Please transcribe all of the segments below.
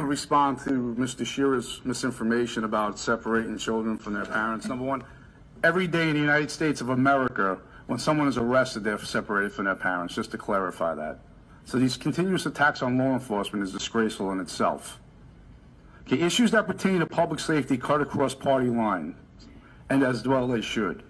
respond to Mr. Shearer's misinformation about separating children from their parents. Number one, every day in the United States of America, when someone is arrested, they're separated from their parents, just to clarify that. So these continuous attacks on law enforcement is disgraceful in itself. Okay, issues that pertain to public safety cut across party lines, and as well they should.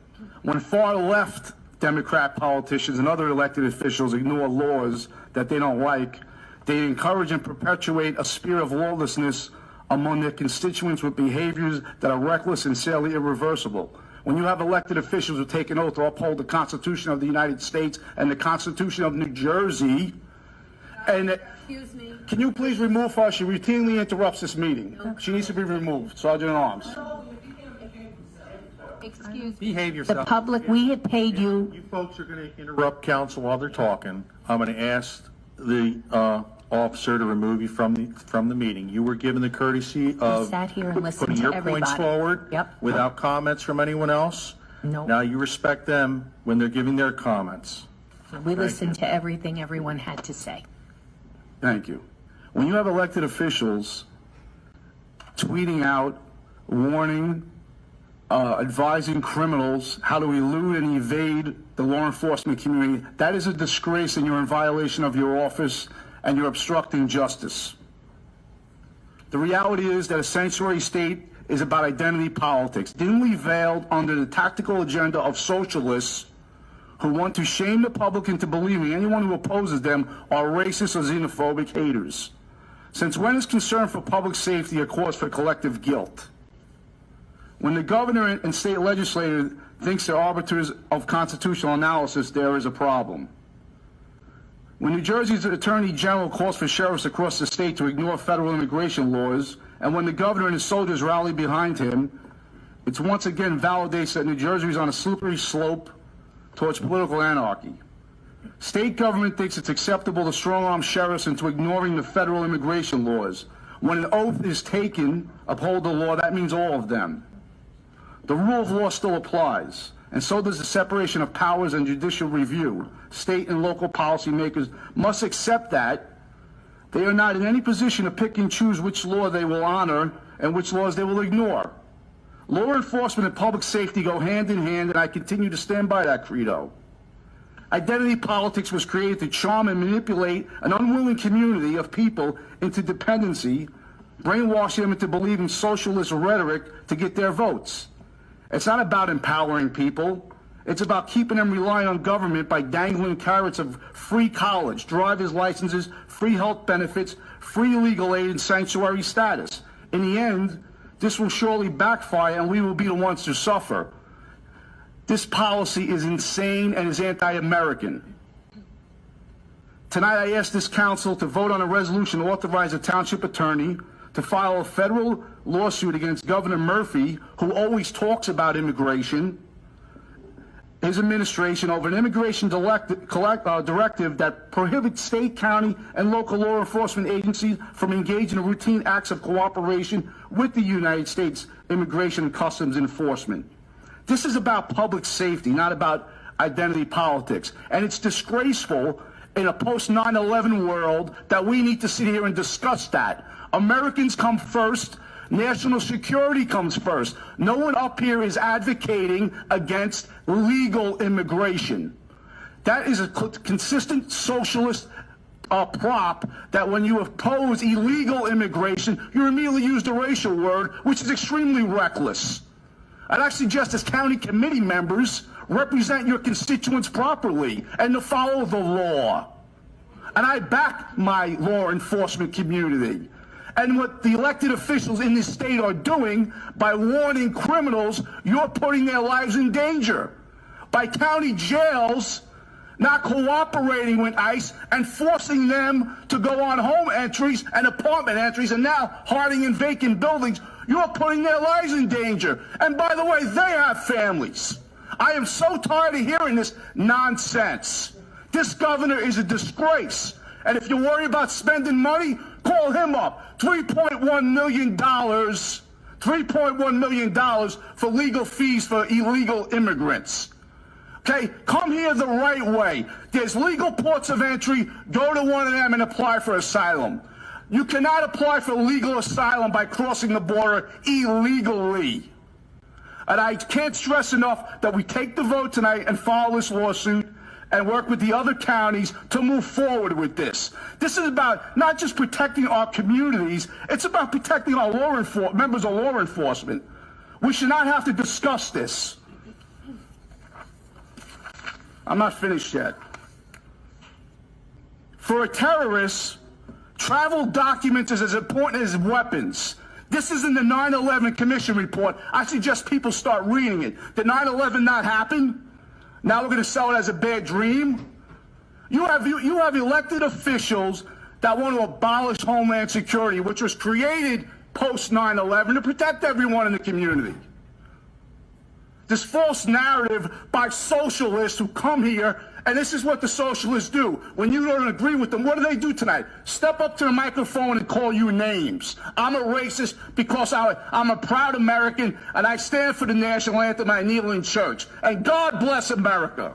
When far left Democrat politicians and other elected officials ignore laws that they don't like, they encourage and perpetuate a spirit of lawlessness among their constituents with behaviors that are reckless and sadly irreversible. When you have elected officials who take an oath to uphold the Constitution of the United States and the Constitution of New Jersey, and excuse me. Can you please remove her? She routinely interrupts this meeting. She needs to be removed. Sergeant at Arms. Excuse me. Behave yourself. The public, we have paid you. You folks are going to interrupt counsel while they're talking. I'm going to ask the officer to remove you from the meeting. You were given the courtesy of sat here and listened putting to your everybody. points forward without comments from anyone else. No. Now you respect them when they're giving their comments. We listened to everything everyone had to say. Thank you. When you have elected officials tweeting out, warning, advising criminals how to elude and evade the law enforcement community, that is a disgrace, and you're in violation of your office and you're obstructing justice. The reality is that a sanctuary state is about identity politics, dimly veiled under the tactical agenda of socialists who want to shame the public into believing anyone who opposes them are racist or xenophobic haters. Since when is concern for public safety a cause for collective guilt? When the governor and state legislator thinks they're arbiters of constitutional analysis, there is a problem. When New Jersey's Attorney General calls for sheriffs across the state to ignore federal immigration laws, and when the governor and his soldiers rally behind him, it once again validates that New Jersey is on a slippery slope towards political anarchy. State government thinks it's acceptable to strong-arm sheriffs into ignoring the federal immigration laws. When an oath is taken, uphold the law, that means all of them. The rule of law still applies, and so does the separation of powers and judicial review. State and local policymakers must accept that they are not in any position to pick and choose which law they will honor and which laws they will ignore. Law enforcement and public safety go hand in hand, and I continue to stand by that credo. Identity politics was created to charm and manipulate an unwilling community of people into dependency, brainwashing them into believing socialist rhetoric to get their votes. It's not about empowering people. It's about keeping them relying on government by dangling carrots of free college, driver's licenses, free health benefits, free legal aid, and sanctuary status. In the end, this will surely backfire, and we will be the ones to suffer. This policy is insane and is anti-American. Tonight, I ask this council to vote on a resolution to authorize a township attorney to file a federal lawsuit against Governor Murphy, who always talks about immigration, his administration, over an immigration directive that prohibits state, county, and local law enforcement agencies from engaging in routine acts of cooperation with the United States Immigration and Customs Enforcement. This is about public safety, not about identity politics. And it's disgraceful in a post-9/11 world that we need to sit here and discuss that. Americans come first. National security comes first. No one up here is advocating against legal immigration. That is a consistent socialist prop that when you oppose illegal immigration, you immediately use the racial word, which is extremely reckless. I'd actually suggest as county committee members represent your constituents properly and to follow the law. And I back my law enforcement community. And what the elected officials in this state are doing by warning criminals, you're putting their lives in danger. By county jails not cooperating with ICE and forcing them to go on home entries and apartment entries and now hiding in vacant buildings, you're putting their lives in danger. And by the way, they have families. I am so tired of hearing this nonsense. This governor is a disgrace. And if you worry about spending money, call him up. $3.1 million for legal fees for illegal immigrants. Okay, come here the right way. There's legal ports of entry. Go to one of them and apply for asylum. You cannot apply for legal asylum by crossing the border illegally. And I can't stress enough that we take the vote tonight and file this lawsuit and work with the other counties to move forward with this. This is about not just protecting our communities, it's about protecting our members of law enforcement. We should not have to discuss this. I'm not finished yet. For a terrorist, travel documents is as important as weapons. This is in the 9/11 Commission report. I suggest people start reading it. Did 9/11 not happen? Now we're going to sell it as a bad dream? You have elected officials that want to abolish Homeland Security, which was created post 9/11 to protect everyone in the community. This false narrative by socialists who come here, and this is what the socialists do. When you don't agree with them, what do they do tonight? Step up to the microphone and call you names. I'm a racist because I'm a proud American, and I stand for the national anthem. I kneel in church. And God bless America.